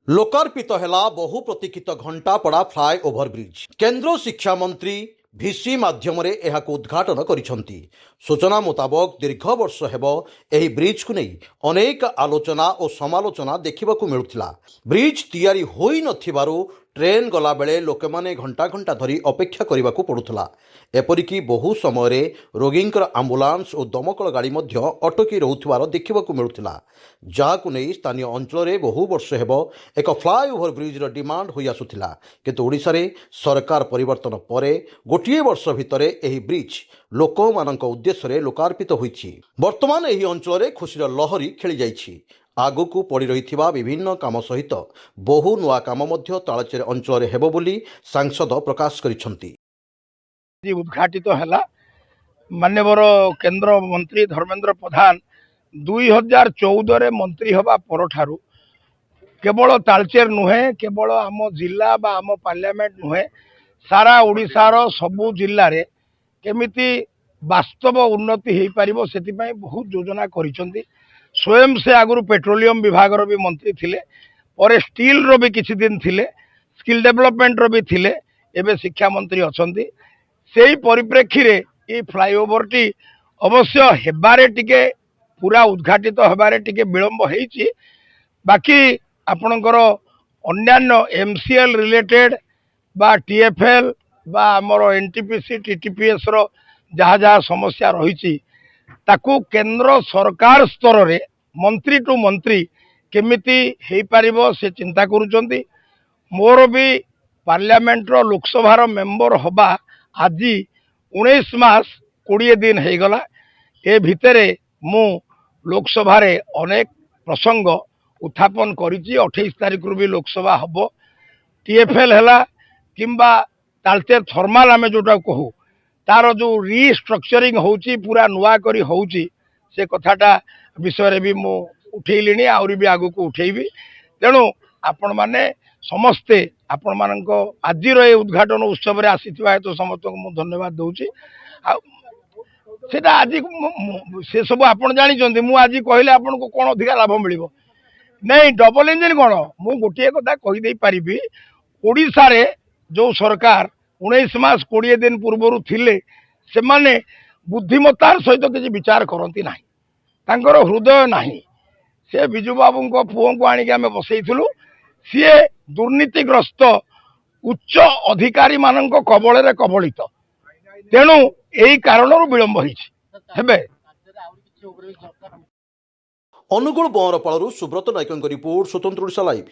लोकार्पित है बहु प्रतीक्षित घंटापड़ा fly over bridge. केंद्र शिक्षा मंत्री भिसी माध्यम उद्घाटन करिसेंती। सूचना मुताबक दीर्घ वर्ष हेब एही ब्रिज को नहीं अनेक आलोचना और समालोचना देखा मिलुथिला। ब्रिज तैयारी होई नथिबारु ट्रेन गला बेले लोके माने घंटा घंटा धरी अपेक्षा करने को पड़ुला। एपरिकी बहु समय रोगींकर आंबुलांस और दमकल गाड़ी मध्य अटकी रोथुवार देखा मिलुथिला, जहाकु नहीं स्थानीय अंचल में बहु वर्ष हेब एक फ्लाईओवर ब्रिज डिमांड होई आसुथिला। किंतु ओडिशा रे सरकार परिवर्तन परे गोटिए वर्ष भितर एही ब्रिज लोक मानक उद्देश्य रे लोकार्पित होईछि। वर्तमान एही अंचल रे खुशीर लहरी खेली जाइछि। आगकू पड़ी रही विभिन्न काम सहित बहु नुआ काम तालचेर अंचल हेब बोली सांसद प्रकाश करिसेंती। उद्घाटित है माननीय केंद्र मंत्री धर्मेंद्र प्रधान 2014 रे मंत्री हवा परठारु केवल तालचेर नुहे, केवल आम जिला बा आम पार्लियामेंट नुहे, सारा ओडिशार सबु जिल्ला रे केमिति वास्तव उन्नति हो पारिबो सेति बहुत योजना करिसेंती। स्वयं से आगुरु पेट्रोलियम विभाग रो भी मंत्री थिले, और स्टील रो भी किछि दिन थिले, स्किल डेवलपमेंट रो भी थिले, एबे शिक्षा मंत्री अछंती। सेही परिप्रेक्षी रे ई फ्लाईओवर टी अवश्य हेबारे टिके पूरा उद्घाटित हेबारे टिके विलंब हेछि। बाकी आपणकर अन्यान्य एमसीएल रिलेटेड बा टीएफएल बा हमर एनटीपीसी टीटीपीएस रो जहाँ जहाँ समस्या रही ताकू केंद्र सरकार स्तर रे मंत्री टू मंत्री केमिति हेई पारिबो से चिंता करूचंती। मोर भी पार्लियामेंट रो लोकसभा रो मेंबर हबा आज 19 मास 20 दिन हो गला। ए भितरे मु लोकसभा रे अनेक प्रसंग उत्थापन करिछि। 28 तारिख रु भी लोकसभा हबो। टीएफएल हैला किंबा तालचेर थर्माल आमे जोटा कहू तार जो रिस्ट्रक्चरिंग होउची पूरा नुआ करी होउची से कथाटा विषय रे भी मु उठेइलिनी, आउरी भी आगु को उठेइबी। तेणु आपण माने समस्ते आपण माननको आज रे उद्घाटन उत्सव रे आसीथिबा हेतु समस्त को मु धन्यवाद दउची। सेटा आज से सब आपण जानि चंदी, मु आज कहले आपण को कोन अधिकार लाभ मिलिबो नहीं। डबल इंजन कोन मु गोटिए कथा कहि देई परिबी। ओडिसा रे जो सरकार 19 मास 20 दिन पूर्व थिले से माने बुद्धिमत्तार सहित किसी विचार करती ना, तांकर हृदय नाही। से बिजू बाबू को पुओ को आनिक आमे बसैथिलु, सी दुर्नीतिग्रस्त उच्च अधिकारी मानक कबल रे कबलित। तेणु यही कारण विलंब हेबे। अनुगुल बंरपाड़ सुब्रत नायक रिपोर्ट, स्वतंत्र ओडिशा लाइव।